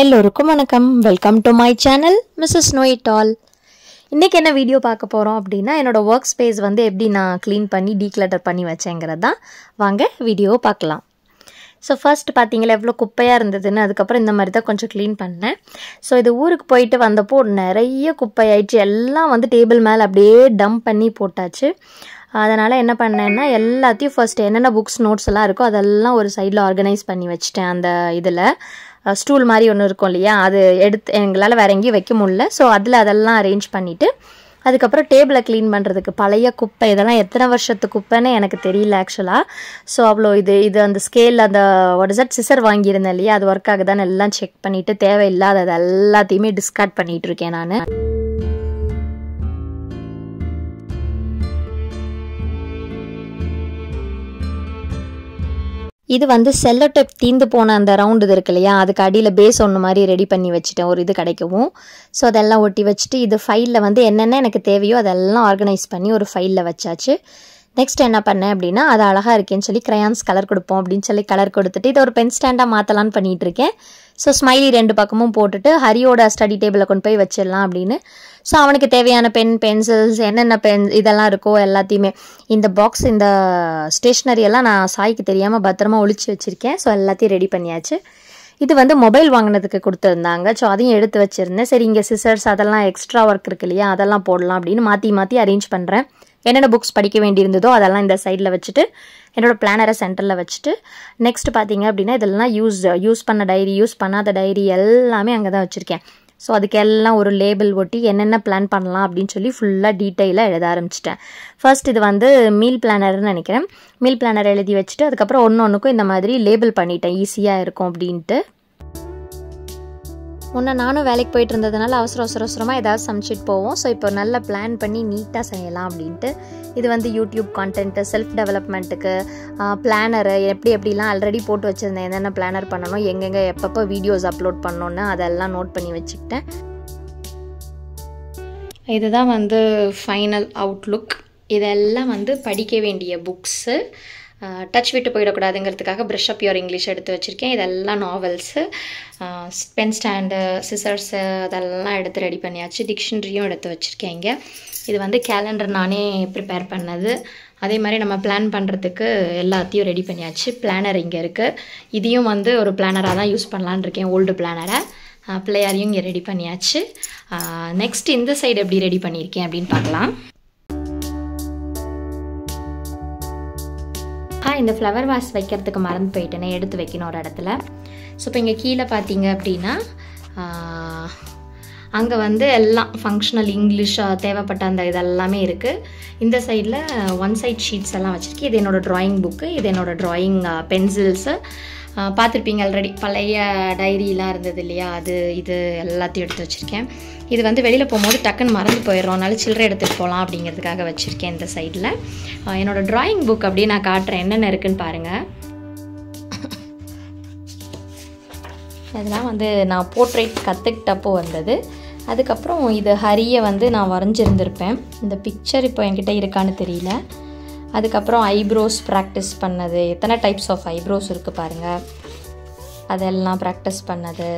எல்லோருக்கும் வணக்கம். Welcome to my channel Mrs know it all. இன்றைக்கி என்ன வீடியோ பார்க்க போகிறோம் அப்படின்னா, என்னோடய ஒர்க் ஸ்பேஸ் வந்து எப்படி நான் க்ளீன் பண்ணி டீக்ளட்டர் பண்ணி வச்சேங்கிறது தான். வாங்க வீடியோ பார்க்கலாம். ஸோ ஃபர்ஸ்ட் பார்த்தீங்களா எவ்வளோ குப்பையாக இருந்ததுன்னு. அதுக்கப்புறம் இந்த மாதிரி தான் கொஞ்சம் க்ளீன் பண்ணேன். ஸோ இது ஊருக்கு போயிட்டு வந்தப்போ நிறைய குப்பையாயிடுச்சு. எல்லாம் வந்து டேபிள் மேலே அப்படியே டம்ப் பண்ணி போட்டாச்சு. அதனால் என்ன பண்ணேன்னா, எல்லாத்தையும் ஃபர்ஸ்ட் என்னென்ன புக்ஸ் நோட்ஸ் எல்லாம் இருக்கோ அதெல்லாம் ஒரு சைடில் ஆர்கனைஸ் பண்ணி வச்சுட்டேன். அந்த இதில் ஸ்டூல் மாதிரி ஒன்று இருக்கும் இல்லையா, அது எடுத்து எங்களால் வேறு எங்கேயும் வைக்க முடியல. ஸோ அதில் அதெல்லாம் அரேஞ்ச் பண்ணிவிட்டு அதுக்கப்புறம் டேபிளை க்ளீன் பண்ணுறதுக்கு பழைய குப்பை, இதெல்லாம் எத்தனை வருஷத்து குப்பைன்னு எனக்கு தெரியல ஆக்சுவலாக. ஸோ அவ்வளோ இது அந்த ஸ்கேல் அந்த சிசர் வாங்கியிருந்தேன் இல்லையா, அது ஒர்க் ஆகுதான்னு எல்லாம் செக் பண்ணிவிட்டு தேவையில்லாதது எல்லாத்தையுமே டிஸ்கார்ட் பண்ணிகிட்டு இருக்கேன் நான். இது வந்து செல்லோ டேப் தீந்து போன அந்த ரவுண்டு இது இருக்கு இல்லையா, அதுக்கு அடியில் பேஸ் ஒன்று மாதிரி ரெடி பண்ணி வச்சுட்டேன் ஒரு இது கிடைக்கவும். ஸோ அதெல்லாம் ஒட்டி வச்சுட்டு இது ஃபைலில் வந்து என்னென்ன எனக்கு தேவையோ அதெல்லாம் ஆர்கனைஸ் பண்ணி ஒரு ஃபைலில் வச்சாச்சு. நெக்ஸ்ட் என்ன பண்ணேன் அப்படின்னா, அது அழகாக இருக்கேன்னு சொல்லி க்ரையான்ஸ் கலர் கொடுப்போம் அப்படின்னு சொல்லி கலர் கொடுத்துட்டு இதை ஒரு பென் ஸ்டாண்டாக மாற்றலான்னு பண்ணிகிட்டு இருக்கேன். ஸோ ஸ்மைலி ரெண்டு பக்கமும் போட்டுட்டு ஹரியோட ஸ்டடி டேபிளில் கொண்டு போய் வச்சிடலாம் அப்படின்னு. ஸோ அவனுக்கு தேவையான பென்சில்ஸ் என்னென்ன இதெல்லாம் இருக்கோ எல்லாத்தையுமே இந்த பாக்ஸ் இந்த ஸ்டேஷ்னரி எல்லாம் நான் சாய்க்கு தெரியாமல் பத்திரமா ஒழிச்சு வச்சுருக்கேன். ஸோ எல்லாத்தையும் ரெடி பண்ணியாச்சு. இது வந்து மொபைல் வாங்கினதுக்கு கொடுத்துருந்தாங்க. ஸோ அதையும் எடுத்து வச்சுருந்தேன். சரி, இங்கே சிசர்ஸ் அதெல்லாம் எக்ஸ்ட்ரா ஒர்க் இருக்கு இல்லையா, அதெல்லாம் போடலாம் அப்படின்னு மாற்றி அரேஞ்ச் பண்ணுறேன். என்னென்ன புக்ஸ் படிக்க வேண்டியிருந்ததோ அதெல்லாம் இந்த சைடில் வச்சுட்டு என்னோடய பிளானரை சென்டரில் வச்சுட்டு நெக்ஸ்ட் பார்த்தீங்க அப்படின்னா இதெல்லாம் யூஸ் பண்ண டைரி, யூஸ் பண்ணாத டைரி எல்லாமே அங்கே தான் வச்சுருக்கேன். ஸோ அதுக்கு எல்லாம் ஒரு லேபிள் ஒட்டி என்னென்ன பிளான் பண்ணலாம் அப்படின்னு சொல்லி ஃபுல்லாக டீட்டெயிலாக எழுத ஆரம்பிச்சிட்டேன். ஃபர்ஸ்ட் இது வந்து மீல் பிளானர்னு நினைக்கிறேன். மீல் பிளானர் எழுதி வச்சுட்டு அதுக்கப்புறம் ஒன்றுக்கும் இந்த மாதிரி லேபிள் பண்ணிட்டேன், ஈஸியாக இருக்கும் அப்படின்ட்டு. முன்னே நானும் வேலைக்கு போயிட்டு இருந்ததுனால அவசரமாக ஏதாவது சமைச்சிட்டு போவோம். ஸோ இப்போ நல்லா பிளான் பண்ணி நீட்டாக செய்யலாம் அப்படின்ட்டு இது வந்து யூடியூப் கான்டென்ட்டு, செல்ஃப் டெவலப்மெண்ட்டுக்கு பிளானரு எப்படிலாம் ஆல்ரெடி போட்டு வச்சுருந்தேன். என்னென்ன பிளானர் பண்ணணும், எங்கெங்கே எப்பப்போ வீடியோஸ் அப்லோட் பண்ணணுன்னு அதெல்லாம் நோட் பண்ணி வச்சுக்கிட்டேன். இதுதான் வந்து ஃபைனல் அவுட்லுக். இதெல்லாம் வந்து படிக்க வேண்டிய புக்ஸு. டச் விட்டு போயிடக்கூடாதுங்கிறதுக்காக ப்ரஷ் அப் யுவர் இங்கிலீஷ் எடுத்து வச்சுருக்கேன். இதெல்லாம் நாவல்ஸு, பென் ஸ்டாண்டு, சிசர்ஸு அதெல்லாம் எடுத்து ரெடி பண்ணியாச்சு. டிக்ஷனரியும் எடுத்து வச்சுருக்கேன் இங்கே. இது வந்து கேலண்டர் நானே ப்ரிப்பேர் பண்ணது. அதே மாதிரி நம்ம பிளான் பண்ணுறதுக்கு எல்லாத்தையும் ரெடி பண்ணியாச்சு. பிளானர் இங்கே இருக்குது. இதையும் வந்து ஒரு பிளானராக தான் யூஸ் பண்ணலான்னு இருக்கேன், ஓல்டு பிளானரை. பிள்ளையாரையும் இங்கே ரெடி பண்ணியாச்சு. நெக்ஸ்ட் இந்த சைடு எப்படி ரெடி பண்ணியிருக்கேன் அப்படின்னு பார்க்கலாம். இந்த ஃப்ளவர் வாஸ் வைக்கிறதுக்கு மறந்து போயிட்டேனே, எடுத்து வைக்கணும் ஒரு இடத்துல. ஸோ இப்போ இங்கே கீழே பார்த்தீங்க அப்படின்னா அங்கே வந்து எல்லாம் ஃபங்க்ஷனல் இங்கிலீஷாக தேவைப்பட்ட அந்த இதெல்லாமே இருக்குது. இந்த சைடில் ஒன் சைட் ஷீட்ஸ் எல்லாம் வச்சுருக்கேன். இது என்னோடய ட்ராயிங் புக்கு, இது என்னோடய ட்ராயிங் பென்சில்ஸு. பார்த்துருப்பீங்க ஆல்ரெடி, பழைய டைரிலாம் இருந்தது இல்லையா, இது எல்லாத்தையும் எடுத்து வச்சுருக்கேன். இது வந்து வெளியில் போகும்போது டக்குன்னு மறந்து போயிடுறோம், அதனால சில்லறை எடுத்துகிட்டு போகலாம் அப்படிங்கிறதுக்காக வச்சுருக்கேன் இந்த சைடில். என்னோடய ட்ராயிங் புக் அப்படியே நான் காட்டுறேன் என்னென்ன இருக்குதுன்னு பாருங்கள். இதெல்லாம் வந்து நான் போர்ட்ரேட் கற்றுக்கிட்டப்போ வந்தது. அதுக்கப்புறம் இது ஹரியை வந்து நான் வரைஞ்சிருந்திருப்பேன். இந்த பிக்சர் இப்போ என்கிட்ட இருக்கான்னு தெரியல. அதுக்கப்புறம் ஐப்ரோஸ் ப்ராக்டிஸ் பண்ணது, எத்தனை டைப்ஸ் ஆஃப் ஐப்ரோஸ் இருக்குது பாருங்கள், அதெல்லாம் ப்ராக்டிஸ் பண்ணது.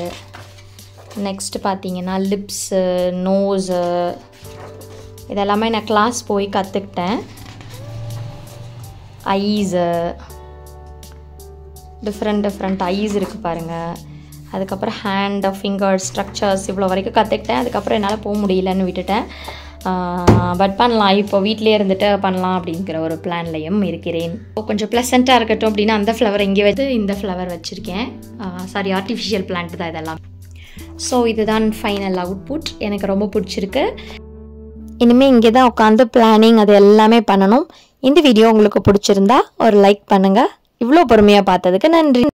நெக்ஸ்ட்டு பார்த்தீங்கன்னா லிப்ஸு, நோஸு, இதெல்லாமே நான் கிளாஸ் போய் கற்றுக்கிட்டேன். ஐஸு, டிஃப்ரெண்ட் ஐஸ் இருக்குது பாருங்கள். அதுக்கப்புறம் ஹேண்ட், ஃபிங்கர் ஸ்ட்ரக்சர்ஸ் இவ்வளோ வரைக்கும் கற்றுக்கிட்டேன். அதுக்கப்புறம் என்னால் போக முடியலன்னு விட்டுட்டேன். பட் பண்ணலாம், இப்போ வீட்டிலே இருந்துட்டு பண்ணலாம் அப்படிங்கிற ஒரு பிளான்லையும் இருக்கிறேன். கொஞ்சம் ப்ளசண்ட்டாக இருக்கட்டும் அப்படின்னு அந்த ஃப்ளவர் இங்கே வந்து இந்த ஃப்ளவர் வச்சுருக்கேன். சாரி, ஆர்டிஃபிஷியல் பிளான்ட் தான் இதெல்லாம். ஸோ இதுதான் ஃபைனல் அவுட்புட். எனக்கு ரொம்ப பிடிச்சிருக்கு. இனிமேல் இங்கே தான் உட்காந்து பிளானிங் அது எல்லாமே பண்ணணும். இந்த வீடியோ உங்களுக்கு பிடிச்சிருந்தா ஒரு லைக் பண்ணுங்கள். இவ்வளோ பொறுமையாக பார்த்ததுக்கு நன்றி.